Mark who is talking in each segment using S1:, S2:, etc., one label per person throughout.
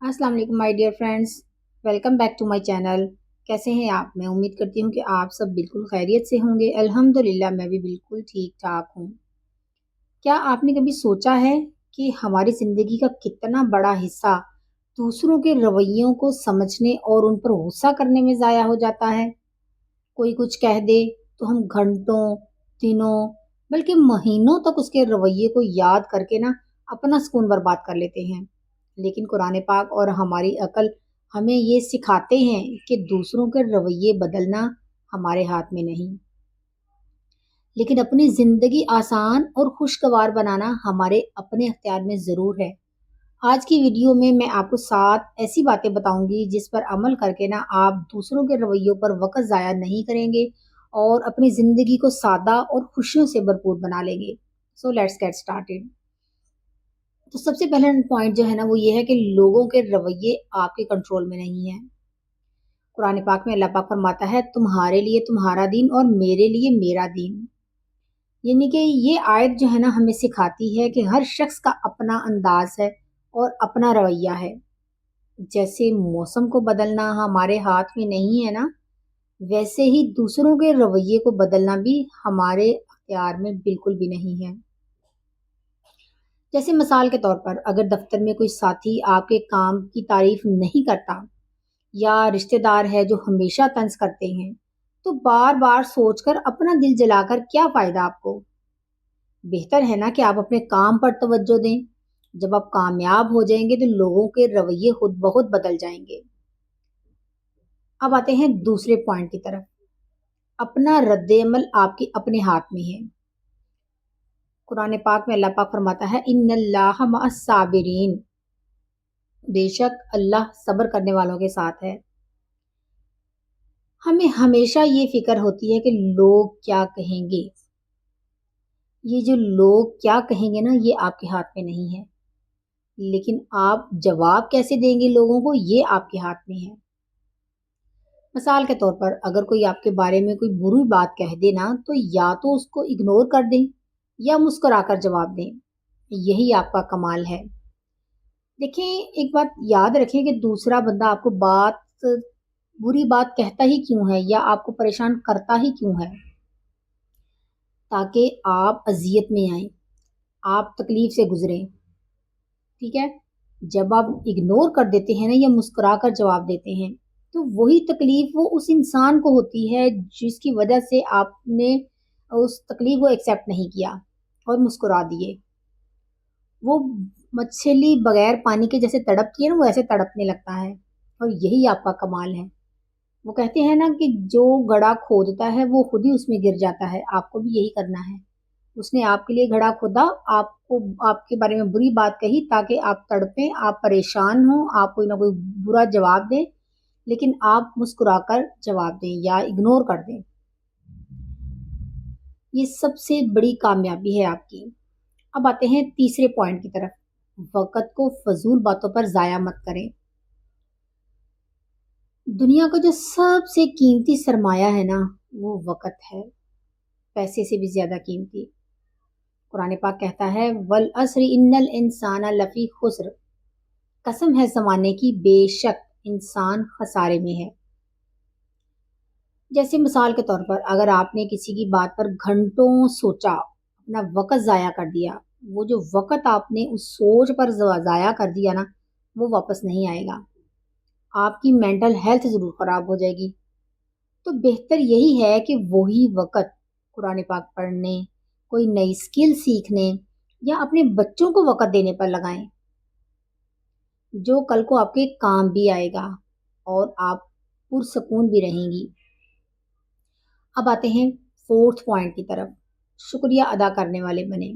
S1: अस्सलाम वालेकुम my dear friends. Welcome back to my channel. कैसे हैं आप? मैं उम्मीद करती हूँ कि आप सब बिल्कुल खैरियत से होंगे। अल्हम्दुलिल्लाह मैं भी बिल्कुल ठीक ठाक हूँ। क्या आपने कभी सोचा है कि हमारी ज़िंदगी का कितना बड़ा हिस्सा दूसरों के रवैयों को समझने और उन पर गुस्सा करने में ज़ाया हो जाता है? कोई कुछ कह दे तो हम घंटों, दिनों, बल्कि महीनों तक उसके रवैये को याद करके ना अपना सुकून बर्बाद कर लेते हैं। लेकिन कुरान पाक और हमारी अकल हमें ये सिखाते हैं कि दूसरों के रवैये बदलना हमारे हाथ में नहीं, लेकिन अपनी ज़िंदगी आसान और खुशगवार बनाना हमारे अपने अख्तियार में ज़रूर है। आज की वीडियो में मैं आपको 7 ऐसी बातें बताऊंगी जिस पर अमल करके ना आप दूसरों के रवैयों पर वक़्त ज़ाया नहीं करेंगे और अपनी ज़िंदगी को सादा और खुशियों से भरपूर बना लेंगे। So let's get started. तो सबसे पहला पॉइंट जो है ना वो ये है कि लोगों के रवैये आपके कंट्रोल में नहीं है। कुरान पाक में अल्लाह पाक फरमाता है, तुम्हारे लिए तुम्हारा दीन और मेरे लिए मेरा दीन। यानी कि ये आयत जो है ना हमें सिखाती है कि हर शख्स का अपना अंदाज है और अपना रवैया है। जैसे मौसम को बदलना हमारे हाथ में नहीं है ना, वैसे ही दूसरों के रवैये को बदलना भी हमारे अख्तियार में बिल्कुल भी नहीं है। जैसे मिसाल के तौर पर अगर दफ्तर में कोई साथी आपके काम की तारीफ नहीं करता या रिश्तेदार है जो हमेशा तंज करते हैं, तो बार बार सोचकर अपना दिल जलाकर क्या फायदा आपको। बेहतर है ना कि आप अपने काम पर तवज्जो दें। जब आप कामयाब हो जाएंगे तो लोगों के रवैये खुद ब खुद बदल जाएंगे। अब आते हैं दूसरे पॉइंट की तरफ। अपना रद्द-ए-अमल आपके अपने हाथ में है। कुरान पाक में अल्लाह पाक फरमाता है, इन्नल्लाह मअस साबिरीन, बेशक अल्लाह सब्र करने वालों के साथ है। हमें हमेशा ये फिक्र होती है कि लोग क्या कहेंगे। ये जो लोग क्या कहेंगे ना ये आपके हाथ में नहीं है, लेकिन आप जवाब कैसे देंगे लोगों को ये आपके हाथ में है। मिसाल के तौर पर अगर कोई आपके बारे में कोई बुरी बात कह दे ना, तो या तो उसको इग्नोर कर दें या मुस्कुराकर जवाब दें। यही आपका कमाल है। देखें, एक बात याद रखें कि दूसरा बंदा आपको बुरी बात कहता ही क्यों है या आपको परेशान करता ही क्यों है, ताकि आप अजियत में आए, आप तकलीफ से गुजरें। ठीक है। जब आप इग्नोर कर देते हैं ना या मुस्कुरा कर जवाब देते हैं, तो वही तकलीफ वो उस इंसान को होती है जिसकी वजह से आपने उस तकलीफ को एक्सेप्ट नहीं किया और मुस्कुरा दिए। वो मछली बगैर पानी के जैसे तड़पती है ना, वो ऐसे तड़पने लगता है। और यही आपका कमाल है। वो कहते हैं ना कि जो गड्ढा खोदता है वो खुद ही उसमें गिर जाता है। आपको भी यही करना है। उसने आपके लिए गड्ढा खोदा, आपको आपके बारे में बुरी बात कही ताकि आप तड़पें, आप परेशान हो, आप कोई ना कोई बुरा जवाब दें, लेकिन आप मुस्कुराकर जवाब दें या इग्नोर कर दें। ये सबसे बड़ी कामयाबी है आपकी। अब आते हैं तीसरे पॉइंट की तरफ। वक़्त को फ़ज़ूल बातों पर ज़ाया मत करें। दुनिया का जो सबसे कीमती सरमाया है ना, वो वक़्त है, पैसे से भी ज़्यादा कीमती। कुरान पाक कहता है, वल अस्र इन्नल इंसाना लफ़ी खुस्र, कसम है ज़माने की, बेशक इंसान खसारे में है। जैसे मिसाल के तौर पर अगर आपने किसी की बात पर घंटों सोचा, अपना वक़्त ज़ाया कर दिया, वो जो वक़्त आपने उस सोच पर ज़ाया कर दिया ना, वो वापस नहीं आएगा। आपकी मेंटल हेल्थ ज़रूर ख़राब हो जाएगी। तो बेहतर यही है कि वही वक़्त कुरान पाक पढ़ने, कोई नई स्किल सीखने या अपने बच्चों को वक़्त देने पर लगाएं, जो कल को आपके काम भी आएगा और आप पुरसकून भी रहेंगी। अब आते हैं फोर्थ पॉइंट की तरफ। शुक्रिया अदा करने वाले बने।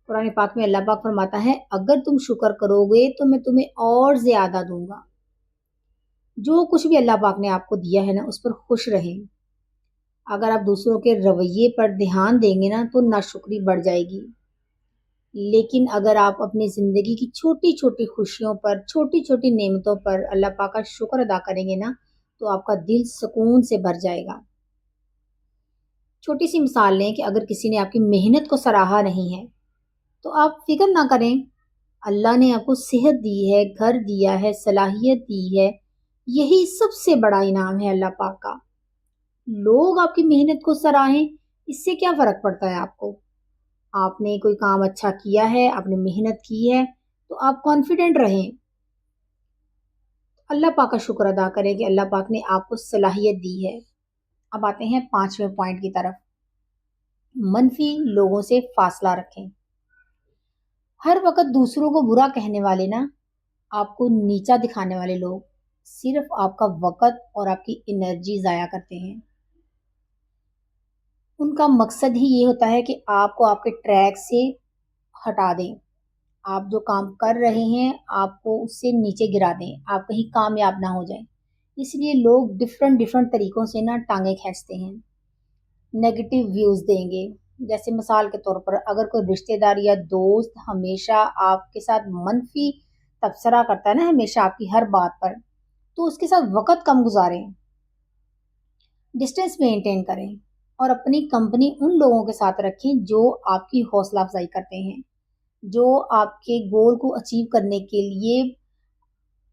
S1: कुरान पाक में अल्लाह पाक फरमाता है, अगर तुम शुक्र करोगे तो मैं तुम्हें और ज़्यादा दूंगा। जो कुछ भी अल्लाह पाक ने आपको दिया है ना, उस पर खुश रहें। अगर आप दूसरों के रवैये पर ध्यान देंगे ना तो नाशुक्री बढ़ जाएगी। लेकिन अगर आप अपनी ज़िंदगी की छोटी छोटी खुशियों पर, छोटी छोटी नेमतों पर अल्लाह पाक का शुक्र अदा करेंगे ना, तो आपका दिल सुकून से भर जाएगा। छोटी सी मिसाल लें कि अगर किसी ने आपकी मेहनत को सराहा नहीं है, तो आप फिक्र ना करें, अल्लाह ने आपको सेहत दी है, घर दिया है, सलाहियत दी है, यही सबसे बड़ा इनाम है अल्लाह पाक का। लोग आपकी मेहनत को सराहें, इससे क्या फर्क पड़ता है आपको? आपने कोई काम अच्छा किया है, आपने मेहनत की है, तो आप कॉन्फिडेंट रहें, अल्लाह पाक का शुक्र अदा करें कि अल्लाह पाक ने आपको सलाहियत दी है। अब आते हैं 5वें पॉइंट की तरफ। मनफी लोगों से फासला रखें। हर वक्त दूसरों को बुरा कहने वाले ना, आपको नीचा दिखाने वाले लोग सिर्फ आपका वक्त और आपकी एनर्जी ज़ाया करते हैं। उनका मकसद ही ये होता है कि आपको आपके ट्रैक से हटा दें। आप जो काम कर रहे हैं, आपको उससे नीचे गिरा दें, आप कहीं कामयाब ना हो जाएं। इसलिए लोग डिफरेंट डिफरेंट तरीकों से ना टांगे खींचते हैं, नेगेटिव व्यूज़ देंगे। जैसे मिसाल के तौर पर अगर कोई रिश्तेदार या दोस्त हमेशा आपके साथ मनफी तबसरा करता है ना, हमेशा आपकी हर बात पर, तो उसके साथ वक्त कम गुजारें, डिस्टेंस मेंटेन करें और अपनी कंपनी उन लोगों के साथ रखें जो आपकी हौसला अफजाई करते हैं, जो आपके गोल को अचीव करने के लिए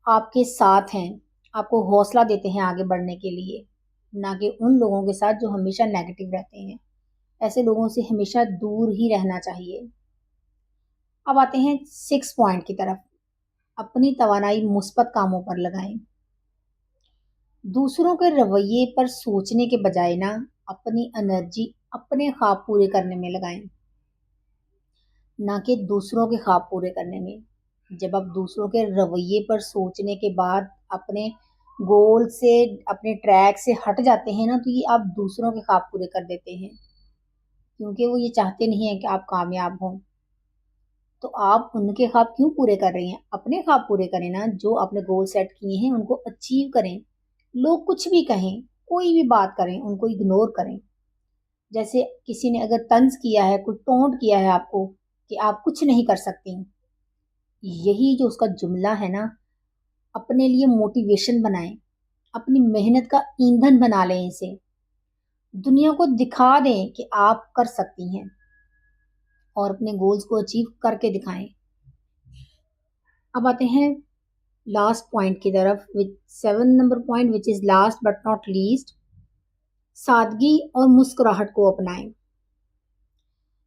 S1: आपके साथ हैं, आपको हौसला देते हैं आगे बढ़ने के लिए, ना कि उन लोगों के साथ जो हमेशा नेगेटिव रहते हैं। ऐसे लोगों से हमेशा दूर ही रहना चाहिए। अब आते हैं 6 पॉइंट की तरफ। अपनी तवानाई मुस्बत कामों पर लगाएं। दूसरों के रवैये पर सोचने के बजाय ना, अपनी एनर्जी अपने ख्वाब पूरे करने में लगाएं, ना कि दूसरों के ख्वाब पूरे करने में। जब आप दूसरों के रवैये पर सोचने के बाद अपने गोल से, अपने ट्रैक से हट जाते हैं ना, तो ये आप दूसरों के ख्वाब पूरे कर देते हैं, क्योंकि वो ये चाहते नहीं हैं कि आप कामयाब हों। तो आप उनके ख्वाब क्यों पूरे कर रही हैं? अपने ख्वाब पूरे करें ना, जो आपने गोल सेट किए हैं उनको अचीव करें। लोग कुछ भी कहें, कोई भी बात करें, उनको इग्नोर करें। जैसे किसी ने अगर तंज किया है, कोई टोंट किया है आपको कि आप कुछ नहीं कर सकती, यही जो उसका जुमला है ना, अपने लिए मोटिवेशन बनाएं, अपनी मेहनत का ईंधन बना लें इसे, दुनिया को दिखा दें कि आप कर सकती हैं और अपने गोल्स को अचीव करके दिखाएं। अब आते हैं लास्ट पॉइंट की तरफ, विच 7 number point, which is last but not least. सादगी और मुस्कुराहट को अपनाएं।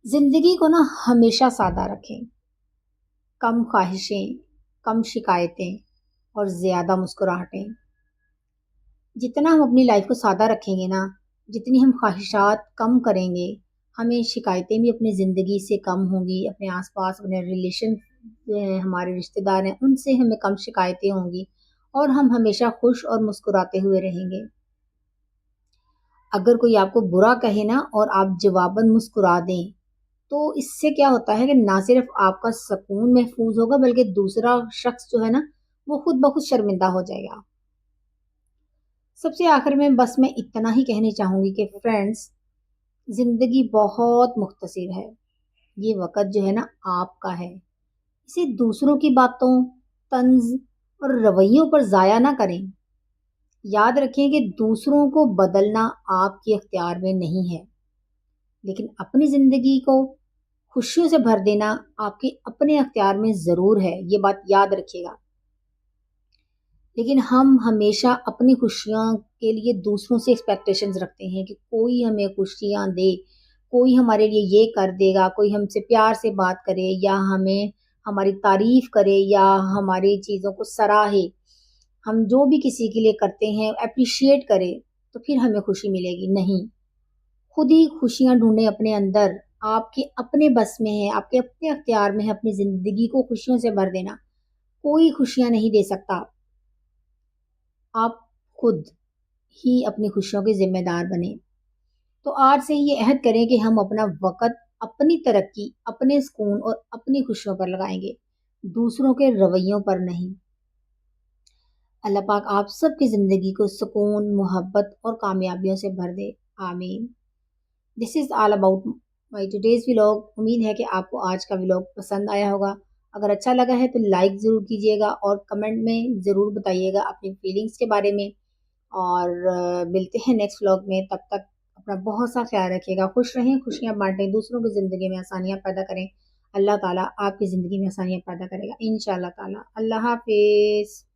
S1: जिंदगी को ना हमेशा सादा रखें, कम ख्वाहिशें, कम शिकायतें और ज्यादा मुस्कुराहटें। जितना हम अपनी लाइफ को सादा रखेंगे ना, जितनी हम ख्वाहिशात कम करेंगे, हमें शिकायतें भी अपनी ज़िंदगी से कम होंगी, अपने आसपास अपने रिलेशन हमारे रिश्तेदार हैं उनसे हमें कम शिकायतें होंगी और हम हमेशा खुश और मुस्कुराते हुए रहेंगे। अगर कोई आपको बुरा कहे ना और आप जवाबन मुस्कुरा दें, तो इससे क्या होता है कि ना सिर्फ आपका सुकून महफूज होगा, बल्कि दूसरा शख्स जो है ना, वो खुद ब खुद शर्मिंदा हो जाएगा। सबसे आखिर में बस मैं इतना ही कहना चाहूँगी कि फ्रेंड्स, ज़िंदगी बहुत मुख्तसर है। ये वक़्त जो है ना आपका है। इसे दूसरों की बातों, तंज़ और रवैयों पर ज़ाया ना करें। याद रखें कि दूसरों को बदलना आपके इख्तियार में नहीं है, लेकिन अपनी ज़िंदगी को खुशियों से भर देना आपके अपने इख्तियार में ज़रूर है। ये बात याद रखिएगा। लेकिन हम हमेशा अपनी खुशियों के लिए दूसरों से एक्सपेक्टेशंस रखते हैं कि कोई हमें खुशियाँ दे, कोई हमारे लिए ये कर देगा, कोई हमसे प्यार से बात करे या हमें हमारी तारीफ करे या हमारी चीज़ों को सराहे। हम जो भी किसी के लिए करते हैं अप्रिशिएट करे, तो फिर हमें खुशी मिलेगी। नहीं, खुद ही खुशियाँ ढूंढें अपने अंदर। आपके अपने बस में है, आपके अपने अख्तियार में है अपनी ज़िंदगी को खुशियों से भर देना। कोई खुशियाँ नहीं दे सकता। आप खुद ही अपनी खुशियों के जिम्मेदार बने। तो आज से ये अहद करें कि हम अपना वक़्त अपनी तरक्की, अपने सुकून और अपनी खुशियों पर लगाएंगे, दूसरों के रवैयों पर नहीं। अल्लाह पाक आप सबकी ज़िंदगी को सुकून, मोहब्बत और कामयाबियों से भर दे। आमीन। This is all about my today's vlog. उम्मीद है कि आपको आज का व्लॉग पसंद आया होगा। अगर अच्छा लगा है तो लाइक ज़रूर कीजिएगा और कमेंट में ज़रूर बताइएगा अपनी फीलिंग्स के बारे में। और मिलते हैं नेक्स्ट व्लॉग में। तब तक अपना बहुत सा ख्याल रखिएगा, खुश रहें, खुशियाँ बांटें, दूसरों की ज़िंदगी में आसानियाँ पैदा करें। اللہ تعالیٰ آپ کی زندگی میں آسانیاں پیدا کرے گا انشاءاللہ تعالیٰ۔ اللہ حافظ۔